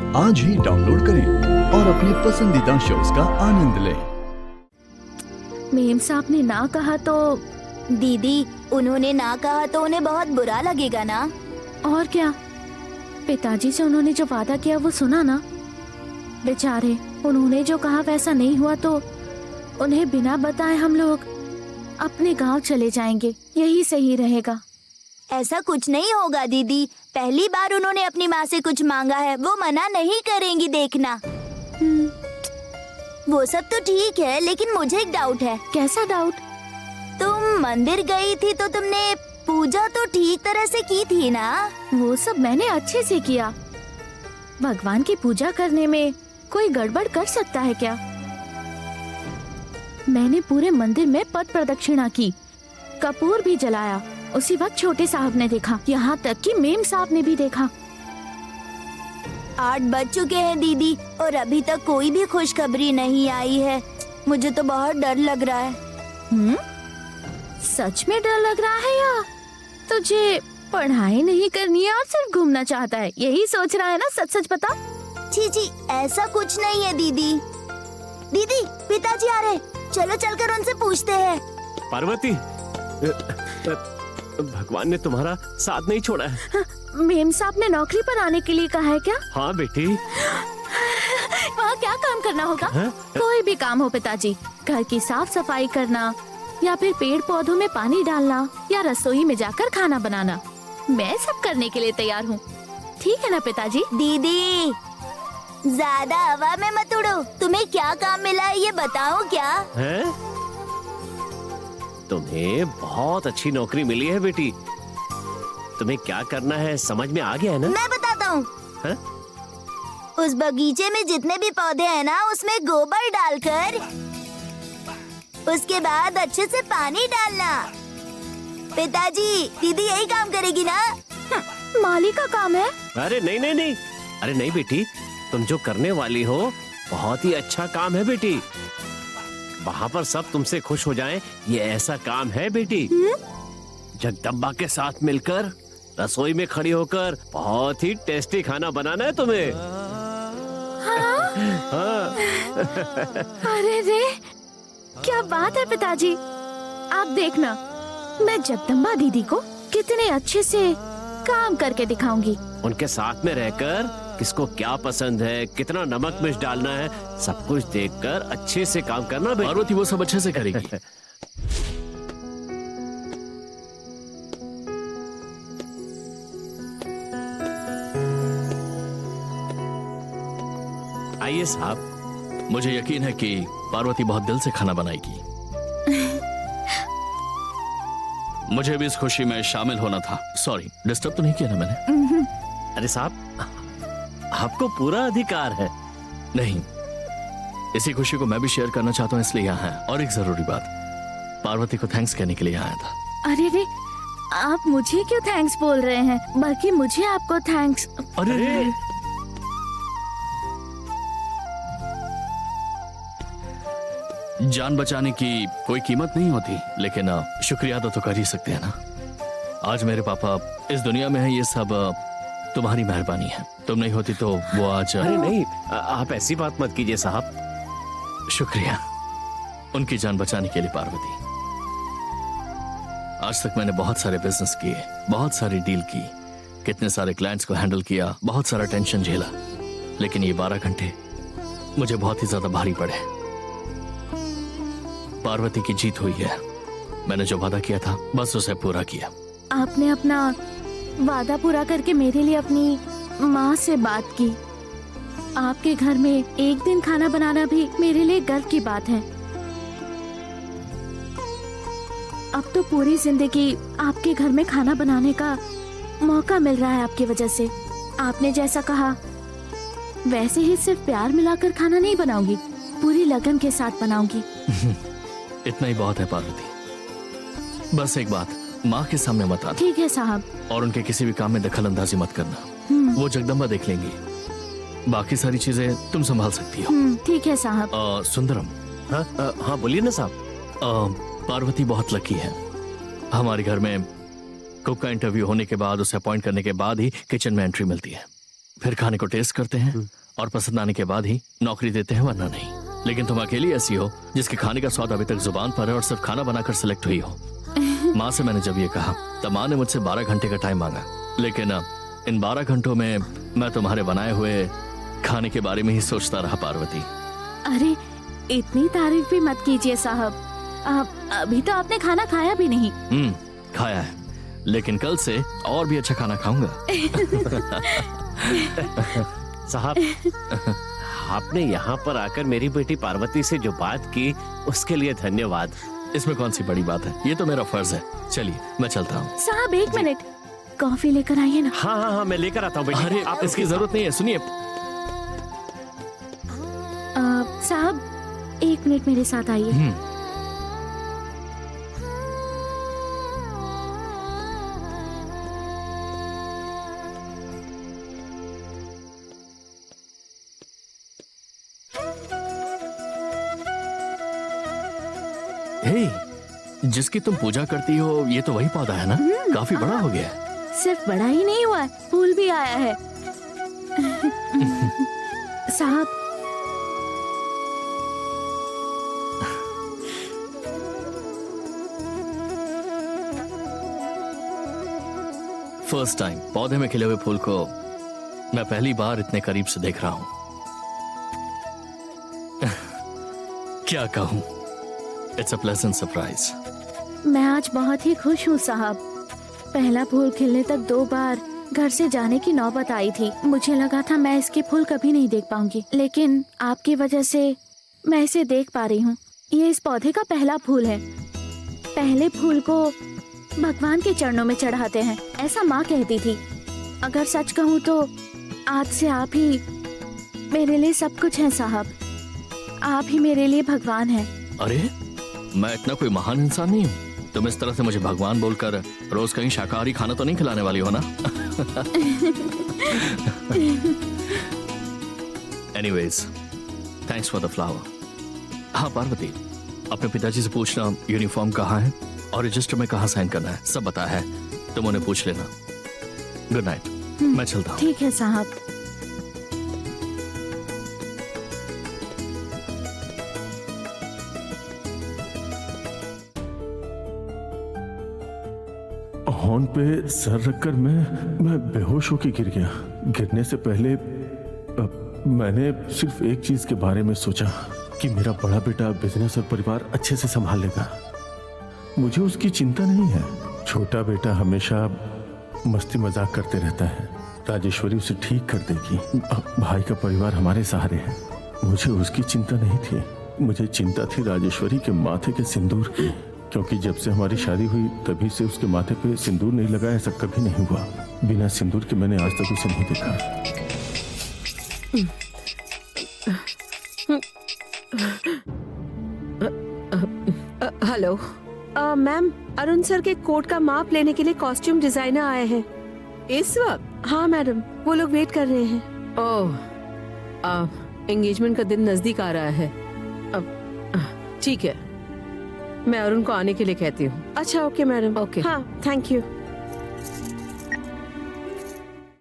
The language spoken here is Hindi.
आज ही डाउनलोड करें और अपने पसंदीदा शोज का आनंद लें। मेम साहब ने ना कहा तो दीदी, उन्होंने ना कहा तो उन्हें बहुत बुरा लगेगा ना। और क्या, पिताजी से उन्होंने जो वादा किया वो सुना ना। बेचारे, उन्होंने जो कहा वैसा नहीं हुआ तो उन्हें बिना बताए हम लोग अपने गांव चले जाएंगे। यही सही रहेगा। ऐसा कुछ नहीं होगा दीदी, पहली बार उन्होंने अपनी माँ से कुछ मांगा है, वो मना नहीं करेंगी, देखना। वो सब तो ठीक है, लेकिन मुझे एक डाउट है। कैसा डाउट? तुम मंदिर गई थी तो तुमने पूजा तो ठीक तरह से की थी ना? वो सब मैंने अच्छे से किया। भगवान की पूजा करने में कोई गड़बड़ कर सकता है क्या? मैंने पूरे मंदिर में पद प्रदक्षिणा की, कपूर भी जलाया। उसी वक्त छोटे साहब ने देखा, यहाँ तक कि मेम साहब ने भी देखा। 8 बज चुके हैं दीदी, और अभी तक कोई भी खुशखबरी नहीं आई है। मुझे तो बहुत डर लग रहा है। सच में डर लग रहा है या तुझे पढ़ाई नहीं करनी है और सिर्फ घूमना चाहता है? यही सोच रहा है ना? सच सच बता। जी, ऐसा कुछ नहीं है दीदी। दीदी, पिताजी आ रहे, चलो चलकर उनसे पूछते हैं। पार्वती, भगवान ने तुम्हारा साथ नहीं छोड़ा है। मेम साहब ने नौकरी पर आने के लिए कहा है क्या? हाँ बेटी। वहाँ क्या काम करना होगा? कोई भी काम हो पिताजी, घर की साफ सफाई करना या फिर पेड़ पौधों में पानी डालना या रसोई में जाकर खाना बनाना, मैं सब करने के लिए तैयार हूँ। ठीक है ना पिताजी? दीदी, ज्यादा हवा में मत उड़ो। तुम्हें क्या काम मिला है ये बताओ क्या? है? तुम्हें बहुत अच्छी नौकरी मिली है बेटी। तुम्हें क्या करना है समझ में आ गया है ना? मैं बताता हूँ। उस बगीचे में जितने भी पौधे हैं ना, उसमें गोबर डालकर उसके बाद अच्छे से पानी डालना। पिताजी, दीदी यही काम करेगी ना? माली का काम है। अरे नहीं। अरे नहीं बेटी, तुम जो करने वाली हो बहुत ही अच्छा काम है बेटी। वहाँ पर सब तुमसे खुश हो जाएं, ये ऐसा काम है बेटी। जगदम्बा के साथ मिलकर रसोई में खड़ी होकर बहुत ही टेस्टी खाना बनाना है तुम्हें। हाँ। अरे रे, क्या बात है पिताजी। आप देखना, मैं जगदम्बा दीदी को कितने अच्छे से काम करके दिखाऊंगी। उनके साथ में रहकर किसको क्या पसंद है, कितना नमक मिर्च डालना है, सब कुछ देखकर अच्छे से काम करना। पार्वती वो सब अच्छे से करेगी। आइए साहब। मुझे यकीन है कि पार्वती बहुत दिल से खाना बनाएगी। मुझे भी इस खुशी में शामिल होना था। सॉरी, डिस्टर्ब तो नहीं किया ना मैंने? अरे साहब, आपको पूरा अधिकार है। नहीं, इसी खुशी को मैं भी शेयर करना चाहता हूँ, इसलिए यहाँ है। और एक जरूरी बात, पार्वती को थैंक्स कहने के लिए आया था। अरे रे, आप मुझे क्यों थैंक्स बोल रहे हैं, बल्कि मुझे आपको थैंक्स। अरे जान बचाने की कोई कीमत नहीं होती, लेकिन शुक्रिया तो कर ही सकते हैं ना। आज मेरे पापा इस दुनिया में है, ये सब तुम्हारी मेहरबानी है। तुम नहीं होती तो वो आज। अरे नहीं, आप ऐसी बात मत कीजिए साहब। शुक्रिया उनकी जान बचाने के लिए पार्वती। आज तक मैंने बहुत सारे बिजनेस किए, बहुत सारी डील की, कितने सारे क्लाइंट्स को हैंडल किया, बहुत सारा टेंशन झेला, लेकिन ये 12 घंटे मुझे बहुत ही ज्यादा भारी पड़े। पार्वती की जीत हुई है। मैंने जो वादा किया था बस उसे पूरा किया। आपने अपना वादा पूरा करके मेरे लिए अपनी माँ से बात की। आपके घर में एक दिन खाना बनाना भी मेरे लिए गर्व की बात है। अब तो पूरी जिंदगी आपके घर में खाना बनाने का मौका मिल रहा है आपकी वजह से। आपने जैसा कहा वैसे ही सिर्फ प्यार मिलाकर खाना नहीं बनाऊंगी, पूरी लगन के साथ बनाऊंगी। इतना ही बहुत है पार्वती। बस एक बात, माँ के सामने मत आना। ठीक है साहब। और उनके किसी भी काम में दखल अंदाजी मत करना। वो जगदम्बा देख लेंगी, बाकी सारी चीजें तुम संभाल सकती हो। ठीक है साहब। सुंदरम। हाँ बोलिए ना साहब। पार्वती बहुत लकी है। हमारे घर में कुक का इंटरव्यू होने के बाद, उसे अपॉइंट करने के बाद ही किचन में एंट्री मिलती है। फिर खाने को टेस्ट करते हैं और पसंद आने के बाद ही नौकरी देते हैं, वरना नहीं। लेकिन तुम अकेली ऐसी हो जिसके खाने का स्वाद अभी तक जुबान पर है और सिर्फ खाना बनाकर सिलेक्ट हुई हो। माँ से मैंने जब ये कहा तब माँ ने मुझसे 12 घंटे का टाइम मांगा, लेकिन इन 12 घंटों में मैं तुम्हारे बनाए हुए खाने के बारे में ही सोचता रहा पार्वती। अरे इतनी तारीफ भी मत कीजिए साहब, अभी तो आपने खाना खाया भी नहीं। खाया है, लेकिन कल से और भी अच्छा खाना खाऊंगा। साहब, आपने यहाँ पर आकर मेरी बेटी पार्वती से जो बात की उसके लिए धन्यवाद। इसमें कौन सी बड़ी बात है, ये तो मेरा फर्ज है। चलिए मैं चलता हूँ। साहब एक मिनट, कॉफी लेकर आइए ना। हाँ हाँ हाँ, मैं लेकर आता हूँ बेटी। अरे आप इसकी जरूरत नहीं है, सुनिए। साहब 1 मिनट मेरे साथ आइए। हे, जिसकी तुम पूजा करती हो ये तो वही पौधा है ना? काफी बड़ा हो गया है। सिर्फ बड़ा ही नहीं हुआ, फूल भी आया है। साहब फर्स्ट टाइम पौधे में खिले हुए फूल को मैं पहली बार इतने करीब से देख रहा हूं। क्या कहूं, इट्स अ प्लेजेंट सरप्राइज। मैं आज बहुत ही खुश हूँ साहब। पहला फूल खिलने तक 2 बार घर से जाने की नौबत आई थी। मुझे लगा था मैं इसके फूल कभी नहीं देख पाऊंगी, लेकिन आपकी वजह से मैं इसे देख पा रही हूँ। ये इस पौधे का पहला फूल है। पहले फूल को भगवान के चरणों में चढ़ाते हैं, ऐसा माँ कहती थी। अगर सच कहूँ तो आज से आप ही मेरे लिए सब कुछ हैं साहब। आप ही मेरे लिए भगवान हैं। अरे मैं इतना कोई महान इंसान नहीं हूँ। तुम इस तरह से मुझे भगवान बोलकर रोज कहीं शाकाहारी खाना तो नहीं खिलाने वाली हो ना? Anyways, thanks for the flower. हाँ पार्वती, अपने पिताजी से पूछना यूनिफॉर्म कहाँ है और रजिस्टर में कहाँ साइन करना है, सब बताया है। तुम उन्हें पूछ लेना। गुड नाइट, मैं चलता हूँ। ठीक है साहब। हॉर्न पे सर रखकर मैं बेहोश होकर गिर गया। गिरने से पहले मैंने सिर्फ एक चीज के बारे में सोचा कि मेरा बड़ा बेटा बिजनेस और परिवार अच्छे से संभाल लेगा। मुझे उसकी चिंता नहीं है। छोटा बेटा हमेशा मस्ती मजाक करते रहता है। राजेश्वरी उसे ठीक कर देगी। भाई का परिवार हमारे सहारे है। मुझे उसकी चिंता नहीं थी, मुझे चिंता थी राजेश्वरी के माथे के सिंदूर की, क्योंकि जब से हमारी शादी हुई तभी से उसके माथे पे सिंदूर नहीं लगा, ऐसा कभी नहीं हुआ। बिना सिंदूर के मैंने आज तक उसे नहीं देखा। हेलो मैम, अरुण सर के कोट का माप लेने के लिए कॉस्ट्यूम डिजाइनर आए हैं इस वक्त? हाँ मैडम, वो लोग वेट कर रहे हैं। ओह, एंगेजमेंट का दिन नजदीक आ रहा है। ठीक है, मैं अरुण को आने के लिए कहती हूँ। अच्छा ओके मैडम। ओके। हाँ थैंक यू।